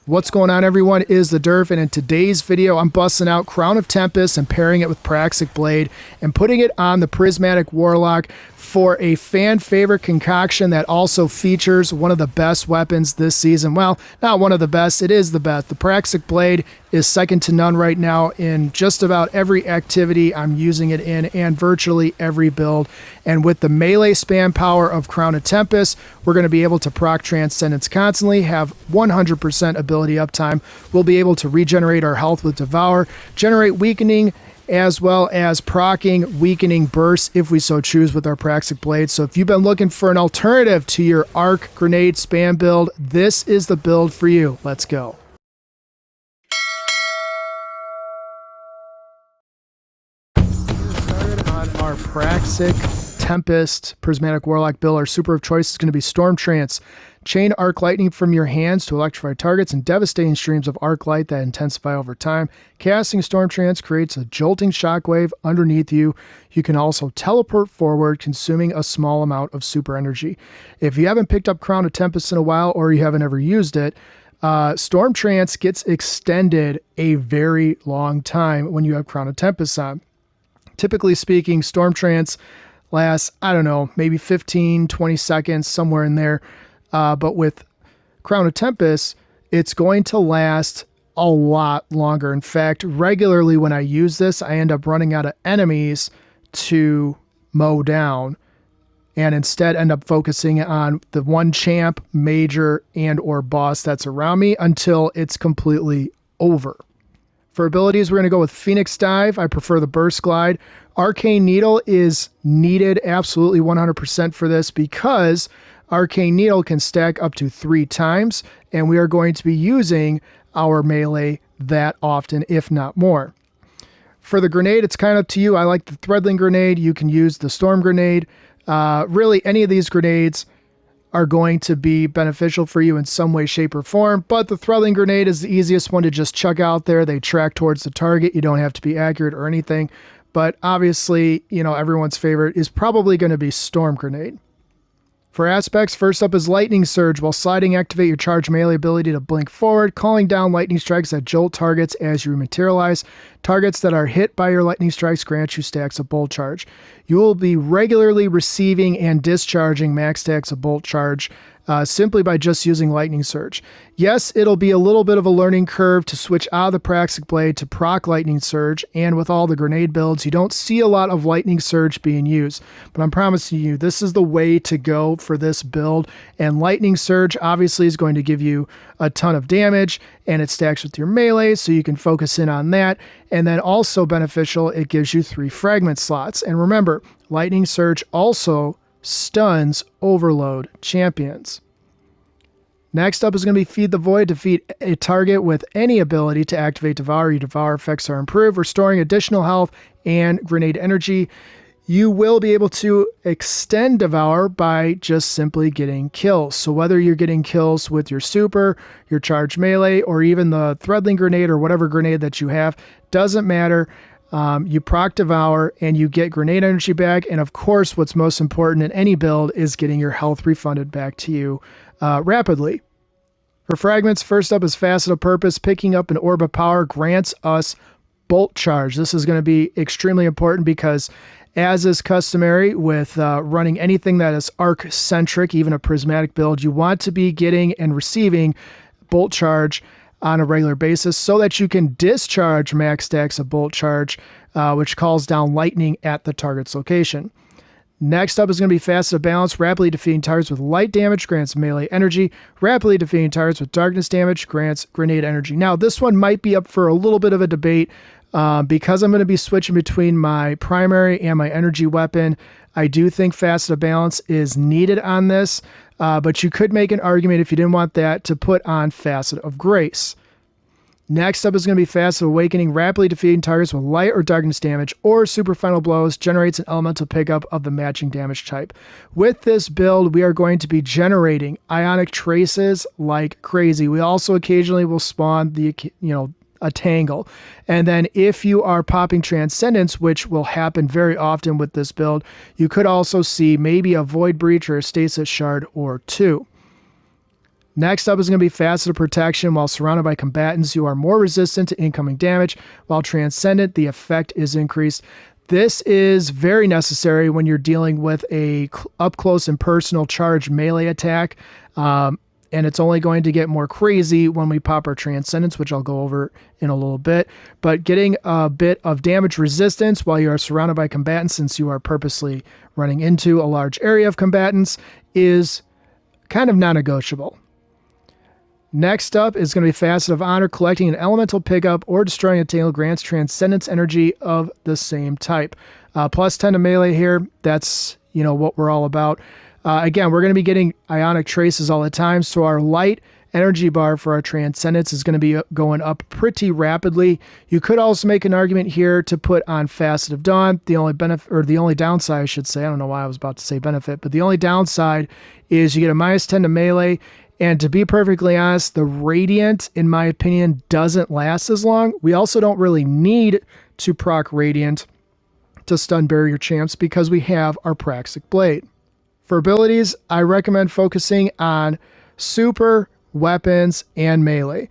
What's going on, everyone? Is the Derf, and in today's video I'm busting out Crown of Tempests and pairing it with Praxic Blade and putting it on the Prismatic Warlock for a fan favorite concoction that also features one of the best weapons this season. Well, not one of the best, it is the best. The Praxic Blade is second to none right now in just about every activity I'm using it in and virtually every build. And with the melee spam power of Crown of Tempests, we're going to be able to proc Transcendence constantly, have 100% ability uptime. We'll be able to regenerate our health with Devour, generate weakening, as well as proccing weakening bursts if we so choose with our Praxic Blade. So if you've been looking for an alternative to your arc grenade spam build, this is the build for you. Let's go. Started on our Praxic Tempest Prismatic Warlock build. Our super of choice is going to be Storm Trance. Chain arc lightning from your hands to electrify targets and devastating streams of arc light that intensify over time. Casting Storm Trance creates a jolting shockwave underneath you. You can also teleport forward, consuming a small amount of super energy. If you haven't picked up Crown of Tempests in a while or you haven't ever used it, Storm Trance gets extended a very long time when you have Crown of Tempests on. Typically speaking, Storm Trance lasts, I don't know, maybe 15, 20 seconds, somewhere in there. But with Crown of Tempests, it's going to last a lot longer. In fact, regularly when I use this, I end up running out of enemies to mow down and instead end up focusing on the one champ, major, and or boss that's around me until it's completely over. For abilities, we're going to go with Phoenix Dive. I prefer the Burst Glide. Arcane Needle is needed absolutely 100% for this because Arcane Needle can stack up to 3 times, and we are going to be using our melee that often, if not more. For the grenade, it's kind of up to you. I like the Threadling Grenade. You can use the Storm Grenade. Really, any of these grenades are going to be beneficial for you in some way, shape, or form, but the Threadling Grenade is the easiest one to just chuck out there. They track towards the target. You don't have to be accurate or anything, but obviously, you know, everyone's favorite is probably going to be Storm Grenade. For aspects, first up is Lightning Surge. While sliding, activate your charge melee ability to blink forward, calling down lightning strikes that jolt targets as you materialize. Targets that are hit by your lightning strikes grant you stacks of bolt charge. You will be regularly receiving and discharging max stacks of bolt charge simply by just using Lightning Surge. Yes, it'll be a little bit of a learning curve to switch out of the Praxic Blade to proc Lightning Surge, and with all the grenade builds, you don't see a lot of Lightning Surge being used. But I'm promising you, this is the way to go for this build, and Lightning Surge obviously is going to give you a ton of damage, and it stacks with your melee, so you can focus in on that. And then also beneficial, it gives you 3 fragment slots. And remember, Lightning Surge also stuns overload champions. Next up is going to be Feed the Void. Defeat a target with any ability to activate Devour. Your Devour effects are improved, restoring additional health and grenade energy. You will be able to extend Devour by just simply getting kills. So whether you're getting kills with your super, your charge melee, or even the Threadling Grenade or whatever grenade that you have, doesn't matter. You proc Devour and you get grenade energy back. And of course, what's most important in any build is getting your health refunded back to you rapidly. For Fragments, first up is Facet of Purpose. Picking up an Orb of Power grants us Bolt Charge. This is going to be extremely important because, as is customary with running anything that is arc-centric, even a prismatic build, you want to be getting and receiving Bolt Charge on a regular basis so that you can discharge max stacks of Bolt Charge, which calls down lightning at the target's location. Next up is going to be Facet of Balance. Rapidly defeating targets with light damage grants melee energy. Rapidly defeating targets with darkness damage grants grenade energy. Now, this one might be up for a little bit of a debate because I'm going to be switching between my primary and my energy weapon. I do think Facet of Balance is needed on this, but you could make an argument if you didn't want that to put on Facet of Grace. Next up is going to be Facet of Awakening. Rapidly defeating targets with light or darkness damage or super final blows generates an elemental pickup of the matching damage type. With this build, we are going to be generating ionic traces like crazy. We also occasionally will spawn a tangle. And then if you are popping Transcendence, which will happen very often with this build, you could also see maybe a Void Breach or a Stasis Shard or 2. Next up is going to be Faceted Protection. While surrounded by combatants, you are more resistant to incoming damage. While Transcendent, the effect is increased. This is very necessary when you're dealing with a up-close and personal charged melee attack. And it's only going to get more crazy when we pop our Transcendence, which I'll go over in a little bit. But getting a bit of damage resistance while you are surrounded by combatants, since you are purposely running into a large area of combatants, is kind of non-negotiable. Next up is going to be Facet of Honor. Collecting an elemental pickup or destroying a tail grants Transcendence energy of the same type. Plus 10 to melee here. That's, what we're all about. Again, we're going to be getting ionic traces all the time, so our light energy bar for our Transcendence is going to be going up pretty rapidly. You could also make an argument here to put on Facet of Dawn. The only benefit, or the only downside, I should say, I don't know why I was about to say benefit, but the only downside is you get a minus 10 to melee, and to be perfectly honest, the Radiant, in my opinion, doesn't last as long. We also don't really need to proc Radiant to stun barrier champs because we have our Praxic Blade. For abilities, I recommend focusing on super, weapons, and melee.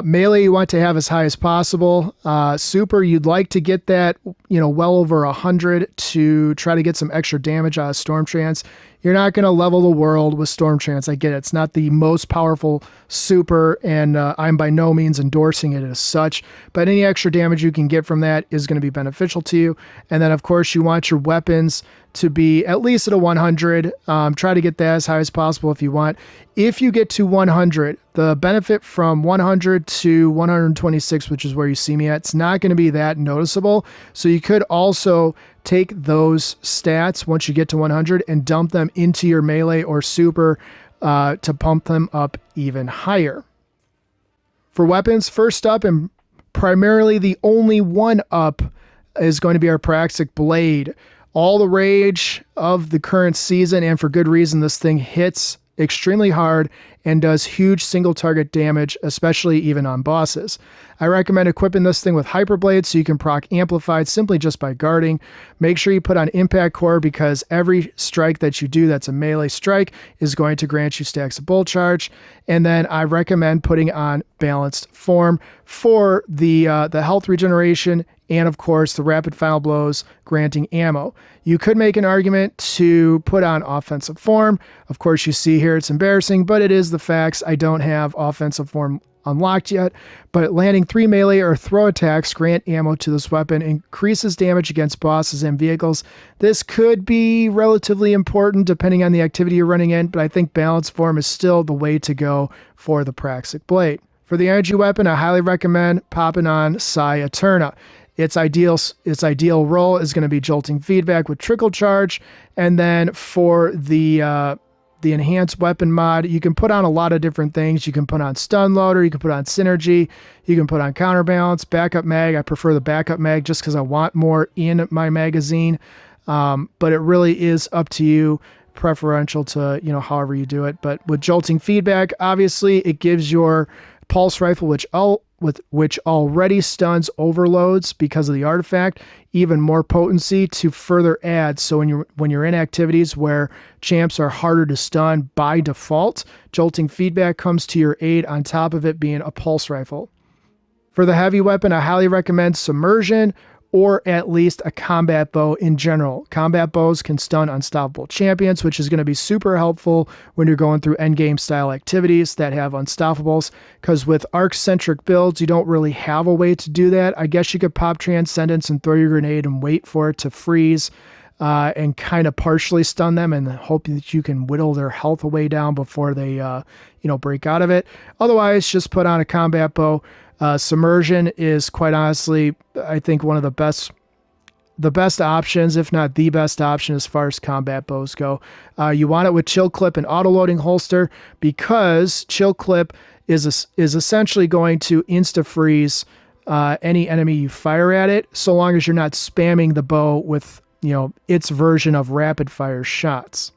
Melee you want to have as high as possible. Super, you'd like to get that, well over 100 to try to get some extra damage out of Storm Trance. You're not going to level the world with Storm Trance. I get it. It's not the most powerful super, and I'm by no means endorsing it as such, but any extra damage you can get from that is going to be beneficial to you. And then, of course, you want your weapons to be at least at a 100. Try to get that as high as possible if you want. If you get to 100, the benefit from 100 to 126, which is where you see me at, it's not going to be that noticeable. So you could also take those stats once you get to 100 and dump them into your melee or super to pump them up even higher. For weapons, first up, and primarily the only one up, is going to be our Praxic Blade. All the rage of the current season, and for good reason. This thing hits extremely hard and does huge single target damage, especially even on bosses. I recommend equipping this thing with Hyperblade so you can proc Amplified simply just by guarding. Make sure you put on Impact Core because every strike that you do that's a melee strike is going to grant you stacks of Bolt Charge. And then I recommend putting on Balanced Form for the health regeneration and, of course, the rapid final blows granting ammo. You could make an argument to put on Offensive Form. Of course, you see here it's embarrassing, but it is the facts. I don't have Offensive Form unlocked yet, but landing 3 melee or throw attacks grant ammo to this weapon, increases damage against bosses and vehicles. This could be relatively important depending on the activity you're running in, but I think Balanced Form is still the way to go for the Praxic Blade. For the energy weapon, I highly recommend popping on Psi Eterna. Its ideal role is going to be Jolting Feedback with Trickle Charge, and then for the enhanced weapon mod, you can put on a lot of different things. You can put on Stun Loader, you can put on Synergy, you can put on Counterbalance, Backup Mag. I prefer the Backup Mag just because I want more in my magazine, but it really is up to you, preferential to however you do it. But with Jolting Feedback, obviously it gives your Pulse Rifle, which already stuns overloads because of the artifact, even more potency to further add. So when you're in activities where champs are harder to stun by default, Jolting Feedback comes to your aid on top of it being a Pulse Rifle. For the heavy weapon, I highly recommend Submersion or at least a combat bow in general. Combat bows can stun unstoppable champions, which is going to be super helpful when you're going through endgame style activities that have unstoppables, because with arc-centric builds, you don't really have a way to do that. I guess you could pop Transcendence and throw your grenade and wait for it to freeze and kind of partially stun them and hope that you can whittle their health way down before they break out of it. Otherwise, just put on a combat bow. Submersion is quite honestly, I think, one of the best options, if not the best option as far as combat bows go. You want it with Chill Clip and Autoloading Holster because Chill Clip is essentially going to insta-freeze any enemy you fire at it, so long as you're not spamming the bow with its version of rapid fire shots.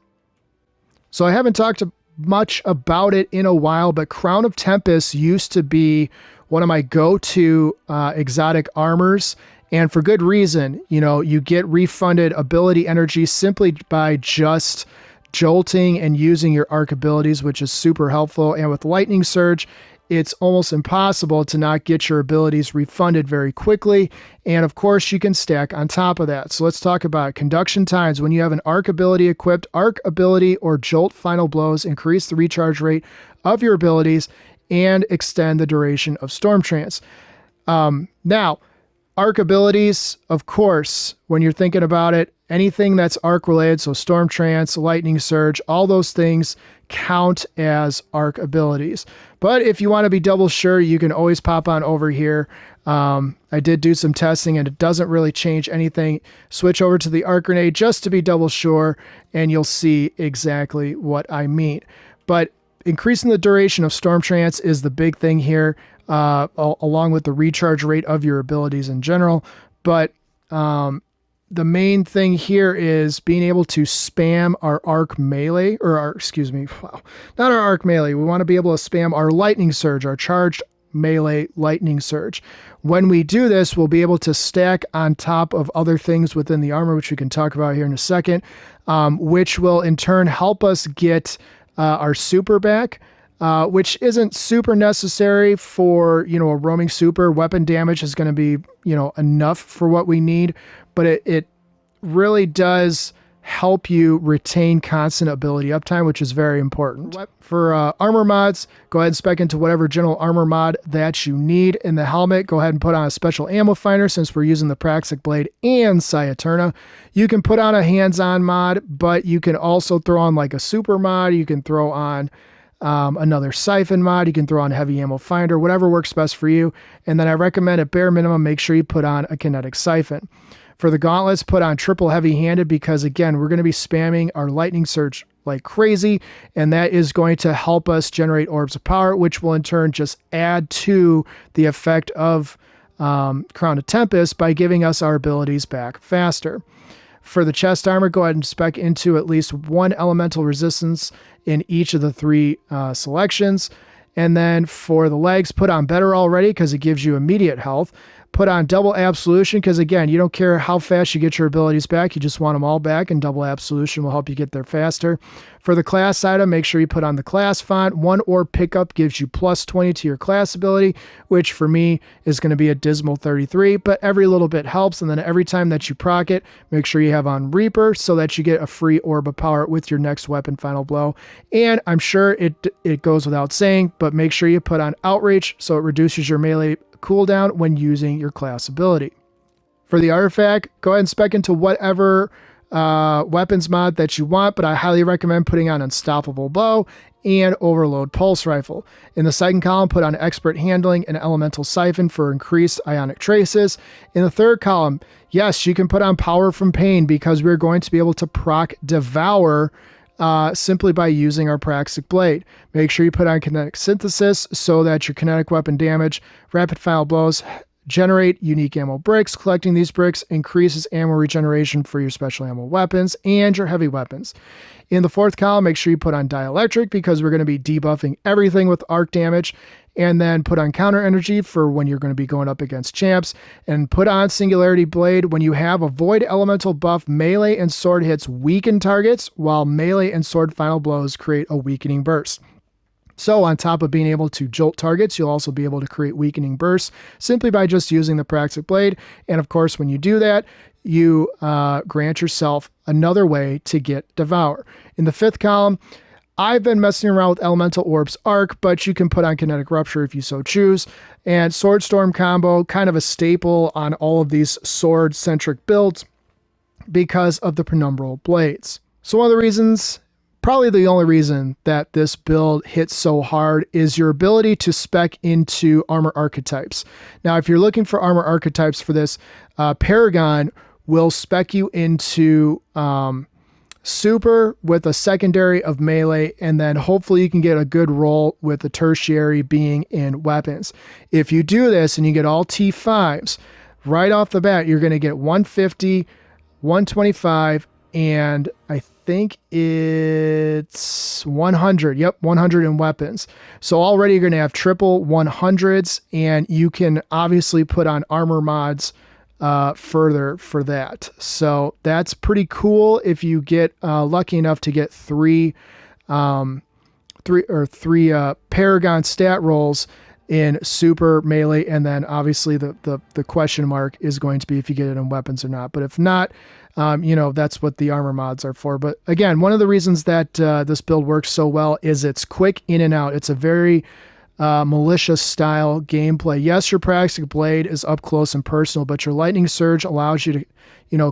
So I haven't talked much about it in a while, but Crown of Tempests used to be one of my go-to exotic armors, and for good reason. You get refunded ability energy simply by just jolting and using your arc abilities, which is super helpful. And with Lightning Surge, it's almost impossible to not get your abilities refunded very quickly. And of course, you can stack on top of that. So let's talk about conduction times. When you have an arc ability equipped, arc ability or jolt final blows increase the recharge rate of your abilities and extend the duration of Storm Trance. Now, arc abilities, of course, when you're thinking about it, anything that's arc related, so Storm Trance, Lightning Surge, all those things count as arc abilities. But if you want to be double sure, you can always pop on over here. I did do some testing and it doesn't really change anything. Switch over to the arc grenade just to be double sure, and you'll see exactly what I mean. But increasing the duration of Storm Trance is the big thing here, along with the recharge rate of your abilities in general. But the main thing here is being able to spam our arc melee, not our arc melee. We want to be able to spam our Lightning Surge, our charged melee Lightning Surge. When we do this, we'll be able to stack on top of other things within the armor, which we can talk about here in a second, which will in turn help us get our super back, which isn't super necessary for, a roaming super. Weapon damage is going to be, enough for what we need, but it really does help you retain constant ability uptime, which is very important. For armor mods, go ahead and spec into whatever general armor mod that you need. In the helmet, go ahead and put on a special ammo finder since we're using the Praxic Blade and Sciaturna. You can put on a hands-on mod, but you can also throw on like a super mod. You can throw on another siphon mod. You can throw on heavy ammo finder, whatever works best for you. And then I recommend at bare minimum, make sure you put on a kinetic siphon. For the gauntlets, put on triple heavy-handed because, again, we're going to be spamming our Lightning Surge like crazy, and that is going to help us generate orbs of power, which will in turn just add to the effect of Crown of Tempests by giving us our abilities back faster. For the chest armor, go ahead and spec into at least one elemental resistance in each of the three selections. And then for the legs, put on Better Already because it gives you immediate health. Put on Double Absolution because, again, you don't care how fast you get your abilities back. You just want them all back, and Double Absolution will help you get there faster. For the class item, make sure you put on the class font. One orb pickup gives you plus 20 to your class ability, which for me is going to be a dismal 33, but every little bit helps. And then every time that you proc it, make sure you have on Reaper so that you get a free orb of power with your next weapon final blow. And I'm sure it goes without saying, but make sure you put on Outreach so it reduces your melee cooldown when using your class ability. For the artifact, go ahead and spec into whatever weapons mod that you want, but I highly recommend putting on Unstoppable Bow and Overload Pulse Rifle. In the second column, put on Expert Handling and Elemental Siphon for increased ionic traces. In the third column, yes, you can put on Power from Pain because we're going to be able to proc Devour simply by using our Praxic Blade. Make sure you put on Kinetic Synthesis so that your kinetic weapon damage, rapid final blows, generate unique ammo bricks. Collecting these bricks increases ammo regeneration for your special ammo weapons and your heavy weapons. In the fourth column, make sure you put on Dielectric because we're going to be debuffing everything with arc damage. And then put on Counter Energy for when you're going to be going up against champs. And put on Singularity Blade when you have a Void Elemental buff. Melee and sword hits weaken targets, while melee and sword final blows create a weakening burst. So on top of being able to jolt targets, you'll also be able to create weakening bursts simply by just using the Praxic Blade. And of course, when you do that, you grant yourself another way to get Devour. In the fifth column, I've been messing around with Elemental Orbs Arc, but you can put on Kinetic Rupture if you so choose. And Sword Storm combo, kind of a staple on all of these sword-centric builds because of the penumbral blades. So one of the reasons, probably the only reason that this build hits so hard is your ability to spec into armor archetypes. Now, if you're looking for armor archetypes for this, Paragon will spec you into super with a secondary of melee, and then hopefully you can get a good roll with the tertiary being in weapons. If you do this and you get all T5s, right off the bat, you're going to get 150, 125, and I think it's 100. Yep, 100 in weapons. So already you're going to have triple 100s, and you can obviously put on armor mods further for that. So that's pretty cool if you get lucky enough to get three Paragon stat rolls in super, melee, and then obviously the question mark is going to be if you get it in weapons or not. But if not, that's what the armor mods are for. But again, one of the reasons that this build works so well is it's quick in and out. It's a very malicious style gameplay. Yes, your Praxic Blade is up close and personal, but your Lightning Surge allows you to,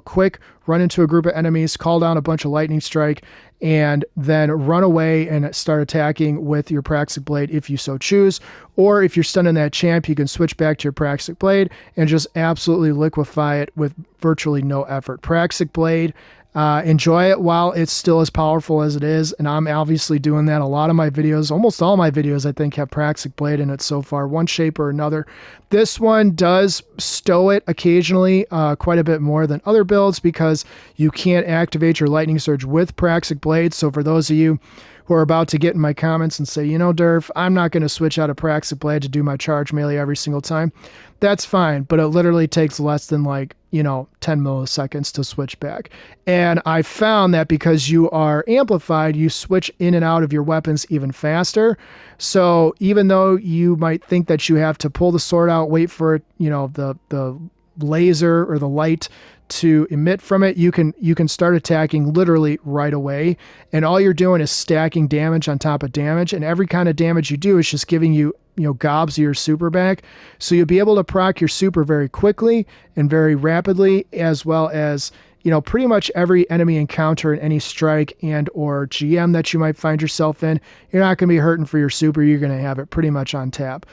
quick run into a group of enemies, call down a bunch of Lightning Strike, and then run away and start attacking with your Praxic Blade if you so choose. Or if you're stunning that champ, you can switch back to your Praxic Blade and just absolutely liquefy it with virtually no effort. Praxic Blade, enjoy it while it's still as powerful as it is, and I'm obviously doing that. A lot of my videos, almost all my videos, I think, have Praxic Blade in it so far, one shape or another. This one does stow it occasionally quite a bit more than other builds because you can't activate your Lightning Surge with Praxic Blade. So for those of you who are about to get in my comments and say, Durf, I'm not going to switch out of Praxic Blade to do my charge melee every single time, that's fine, but it literally takes less than 10 milliseconds to switch back. And I found that because you are amplified, you switch in and out of your weapons even faster. So even though you might think that you have to pull the sword out, wait for it, the laser or the light to emit from it, you can start attacking literally right away, and all you're doing is stacking damage on top of damage, and every kind of damage you do is just giving you gobs of your super back. So you'll be able to proc your super very quickly and very rapidly, as well as pretty much every enemy encounter in any strike and or GM that you might find yourself in. You're not going to be hurting for your super. You're going to have it pretty much on tap.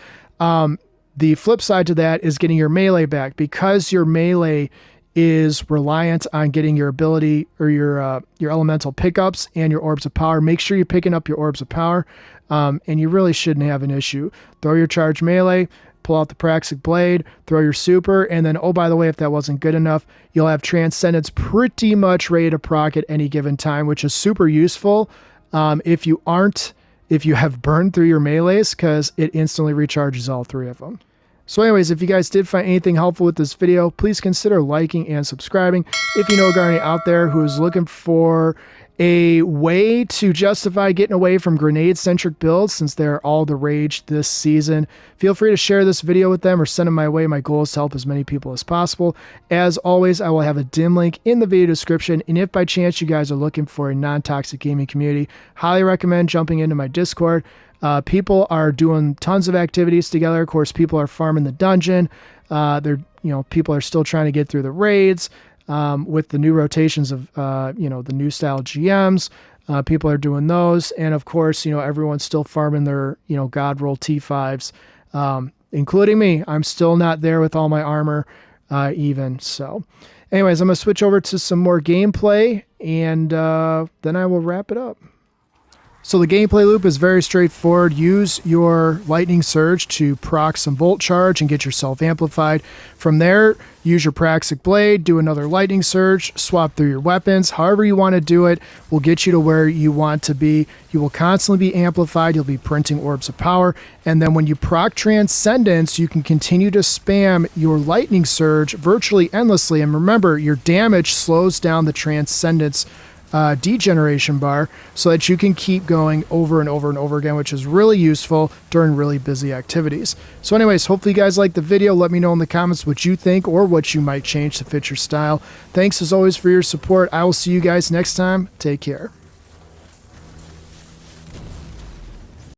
The flip side to that is getting your melee back, because your melee is reliant on getting your ability or your elemental pickups and your orbs of power. Make sure you're picking up your orbs of power, and you really shouldn't have an issue. Throw your charge melee, pull out the Praxic Blade, throw your super, and then, oh, by the way, if that wasn't good enough, you'll have Transcendence pretty much ready to proc at any given time, which is super useful if you have burned through your melees, because it instantly recharges all three of them. So anyways, if you guys did find anything helpful with this video, please consider liking and subscribing. If you know a guy out there who is looking for a way to justify getting away from grenade-centric builds, since they're all the rage this season, feel free to share this video with them or send them my way. My goal is to help as many people as possible. As always, I will have a dim link in the video description, and if by chance you guys are looking for a non-toxic gaming community, highly recommend jumping into my Discord. People are doing tons of activities together. Of course, people are farming the dungeon. People are still trying to get through the raids with the new rotations of, the new style GMs. People are doing those. And of course, everyone's still farming their, God roll T5s, including me. I'm still not there with all my armor even. So anyways, I'm going to switch over to some more gameplay, and then I will wrap it up. So the gameplay loop is very straightforward. Use your Lightning Surge to proc some Volt Charge and get yourself amplified. From there, use your Praxic Blade, do another Lightning Surge, swap through your weapons. However you want to do it will get you to where you want to be. You will constantly be amplified. You'll be printing orbs of power. And then when you proc Transcendence, you can continue to spam your Lightning Surge virtually endlessly. And remember, your damage slows down the Transcendence degeneration bar, so that you can keep going over and over and over again, which is really useful during really busy activities. So anyways, hopefully you guys liked the video. Let me know in the comments what you think or what you might change to fit your style. Thanks as always for your support. I will see you guys next time. Take care.